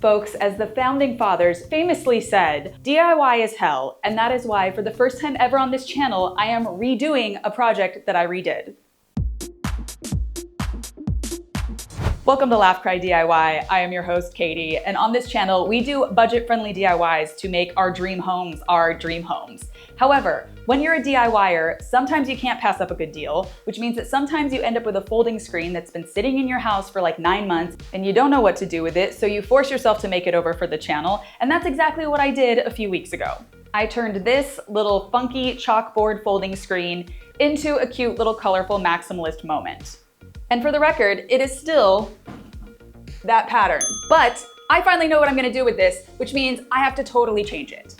Folks, as the founding fathers famously said, DIY is hell, and that is why for the first time ever on this channel, I am redoing a project that I redid. Welcome to Laugh Cry DIY. I am your host, Katie, and on this channel, we do budget-friendly DIYs to make our dream homes our dream homes. However, when you're a DIYer, sometimes you can't pass up a good deal, which means that sometimes you end up with a folding screen that's been sitting in your house for like 9 months and you don't know what to do with it, so you force yourself to make it over for the channel, and that's exactly what I did a few weeks ago. I turned this little funky chalkboard folding screen into a cute little colorful maximalist moment. And for the record, it is still that pattern. But I finally know what I'm gonna do with this, which means I have to totally change it.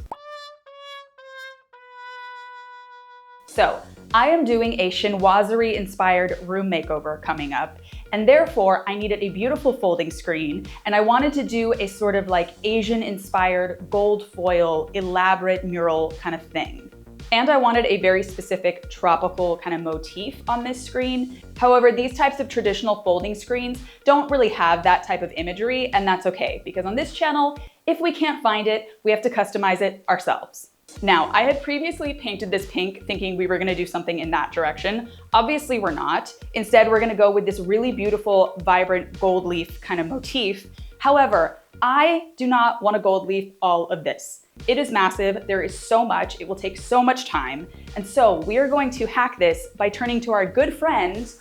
So I am doing a chinoiserie inspired room makeover coming up, and therefore I needed a beautiful folding screen, and I wanted to do a sort of like Asian inspired gold foil elaborate mural kind of thing. And I wanted a very specific tropical kind of motif on this screen. However, these types of traditional folding screens don't really have that type of imagery, and that's okay, because on this channel, if we can't find it, we have to customize it ourselves. Now, I had previously painted this pink thinking we were gonna do something in that direction. Obviously, we're not. Instead, we're gonna go with this really beautiful, vibrant gold leaf kind of motif. However, I do not want to gold leaf all of this. It is massive, there is so much, it will take so much time. And so we are going to hack this by turning to our good friends,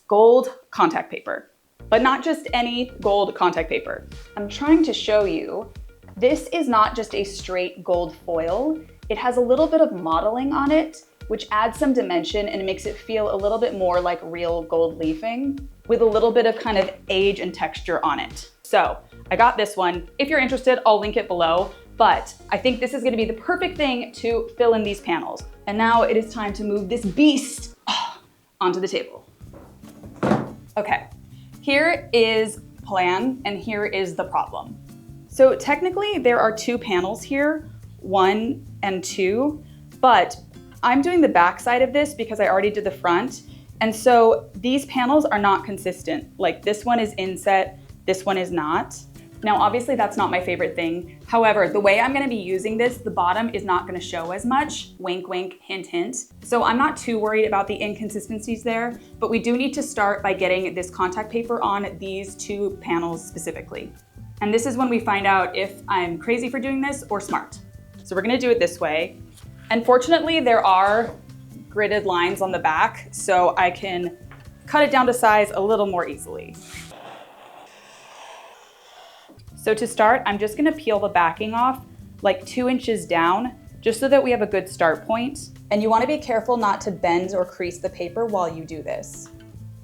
gold contact paper. But not just any gold contact paper. I'm trying to show you, this is not just a straight gold foil. It has a little bit of modeling on it, which adds some dimension and makes it feel a little bit more like real gold leafing, with a little bit of kind of age and texture on it. So I got this one. If you're interested, I'll link it below, but I think this is gonna be the perfect thing to fill in these panels. And now it is time to move this beast onto the table. Okay, here is plan and here is the problem. So technically there are 2 panels here, 1 and 2, but I'm doing the back side of this because I already did the front. And so these panels are not consistent. Like this one is inset, this one is not. Now, obviously that's not my favorite thing. However, the way I'm gonna be using this, the bottom is not gonna show as much. Wink, wink, hint, hint. So I'm not too worried about the inconsistencies there, but we do need to start by getting this contact paper on these 2 panels specifically. And this is when we find out if I'm crazy for doing this or smart. So we're gonna do it this way. And fortunately, there are gridded lines on the back, so I can cut it down to size a little more easily. So to start, I'm just gonna peel the backing off like 2 inches down, just so that we have a good start point. And you wanna be careful not to bend or crease the paper while you do this.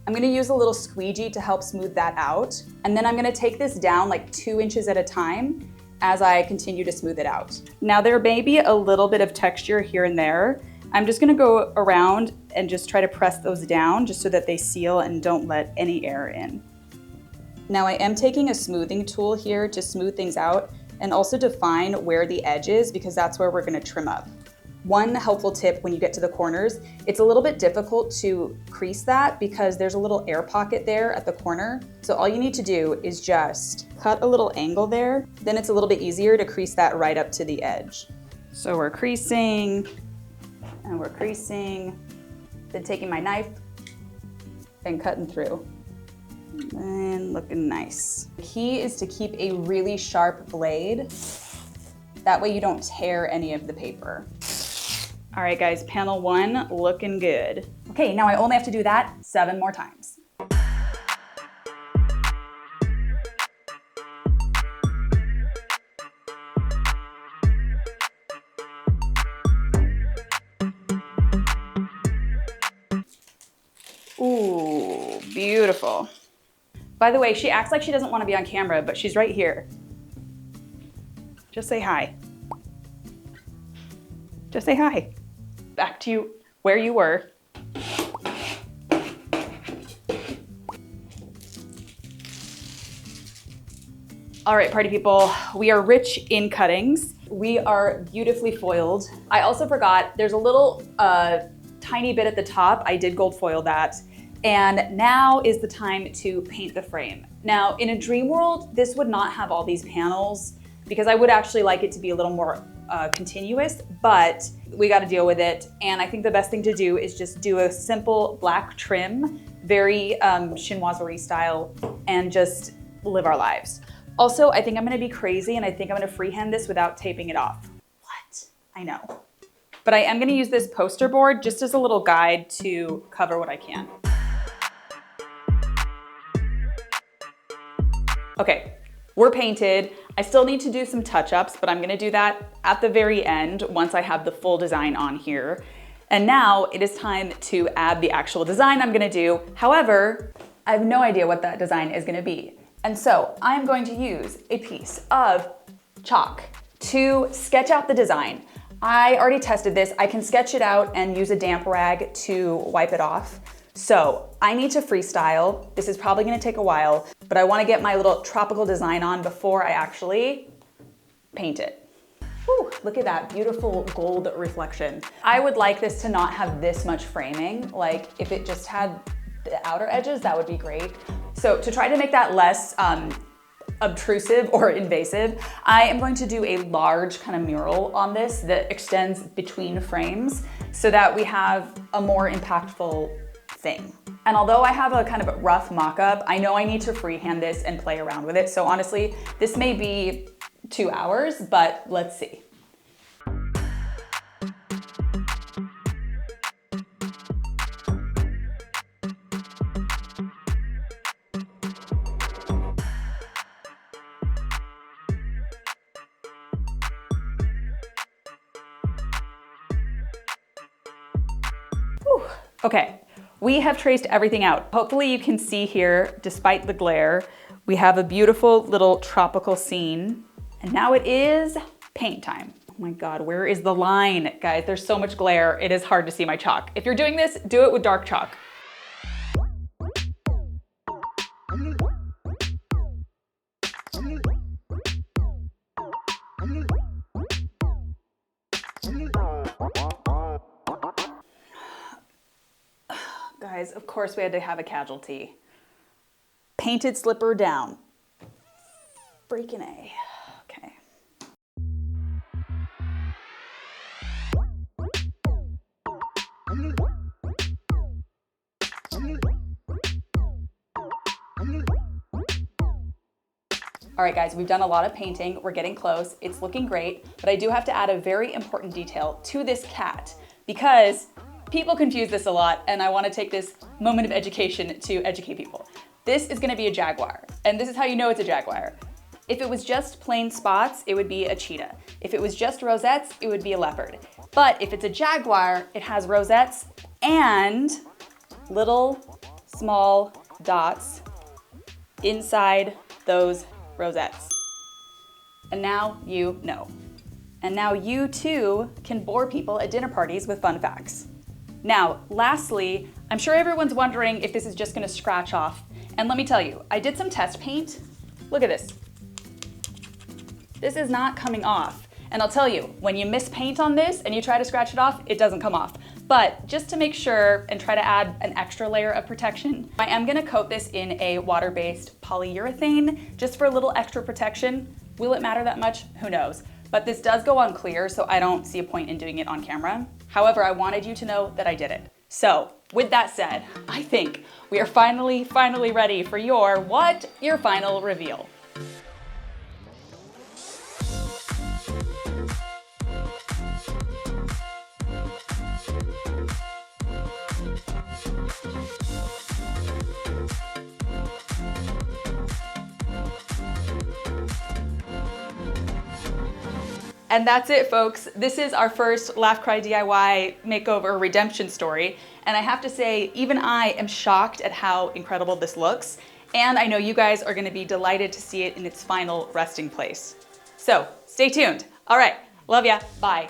I'm gonna use a little squeegee to help smooth that out. And then I'm gonna take this down like 2 inches at a time as I continue to smooth it out. Now there may be a little bit of texture here and there. I'm just gonna go around and just try to press those down just so that they seal and don't let any air in. Now I am taking a smoothing tool here to smooth things out and also define where the edge is, because that's where we're gonna trim up. One helpful tip when you get to the corners, it's a little bit difficult to crease that because there's a little air pocket there at the corner. So all you need to do is just cut a little angle there. Then it's a little bit easier to crease that right up to the edge. So we're creasing and we're creasing, then taking my knife and cutting through. And looking nice. The key is to keep a really sharp blade. That way you don't tear any of the paper. All right guys, panel 1 looking good. Okay, now I only have to do that 7 more times. Ooh, beautiful. By the way, she acts like she doesn't want to be on camera, but she's right here. Just say hi. Just say hi. Back to you where you were. All right, party people, we are rich in cuttings. We are beautifully foiled. I also forgot, there's a little tiny bit at the top. I did gold foil that. And now is the time to paint the frame. Now, in a dream world, this would not have all these panels because I would actually like it to be a little more continuous, but we got to deal with it. And I think the best thing to do is just do a simple black trim, very chinoiserie style, and just live our lives. Also, I think I'm gonna be crazy and I think I'm gonna freehand this without taping it off. What? I know. But I am gonna use this poster board just as a little guide to cover what I can. Okay, we're painted. I still need to do some touch-ups, but I'm gonna do that at the very end once I have the full design on here. And now it is time to add the actual design I'm gonna do. However, I have no idea what that design is gonna be. And so I'm going to use a piece of chalk to sketch out the design. I already tested this. I can sketch it out and use a damp rag to wipe it off. So I need to freestyle. This is probably gonna take a while, but I wanna get my little tropical design on before I actually paint it. Whew, look at that beautiful gold reflection. I would like this to not have this much framing. Like if it just had the outer edges, that would be great. So to try to make that less obtrusive or invasive, I am going to do a large kind of mural on this that extends between frames so that we have a more impactful thing. And although I have a kind of rough mock-up, I know I need to freehand this and play around with it. So honestly, this may be 2 hours, but let's see. Whew. Okay, we have traced everything out. Hopefully you can see here, despite the glare, we have a beautiful little tropical scene. And now it is paint time. Oh my God, where is the line? Guys, there's so much glare, it is hard to see my chalk. If you're doing this, do it with dark chalk. Guys, of course we had to have a casualty. Painted slipper down. Freaking A. Okay. All right, guys, we've done a lot of painting. We're getting close. It's looking great, but I do have to add a very important detail to this cat because people confuse this a lot, and I want to take this moment of education to educate people. This is going to be a jaguar, and this is how you know it's a jaguar. If it was just plain spots, it would be a cheetah. If it was just rosettes, it would be a leopard. But if it's a jaguar, it has rosettes and little small dots inside those rosettes. And now you know. And now you too can bore people at dinner parties with fun facts. Now, lastly, I'm sure everyone's wondering if this is just gonna scratch off. And let me tell you, I did some test paint. Look at this. This is not coming off. And I'll tell you, when you miss paint on this and you try to scratch it off, it doesn't come off. But just to make sure and try to add an extra layer of protection, I am gonna coat this in a water-based polyurethane just for a little extra protection. Will it matter that much? Who knows? But this does go on clear, so I don't see a point in doing it on camera. However, I wanted you to know that I did it. So with that said, I think we are finally ready for your final reveal. And that's it, folks. This is our first Laugh Cry DIY makeover redemption story. And I have to say, even I am shocked at how incredible this looks. And I know you guys are gonna be delighted to see it in its final resting place. So stay tuned. All right, love ya, bye.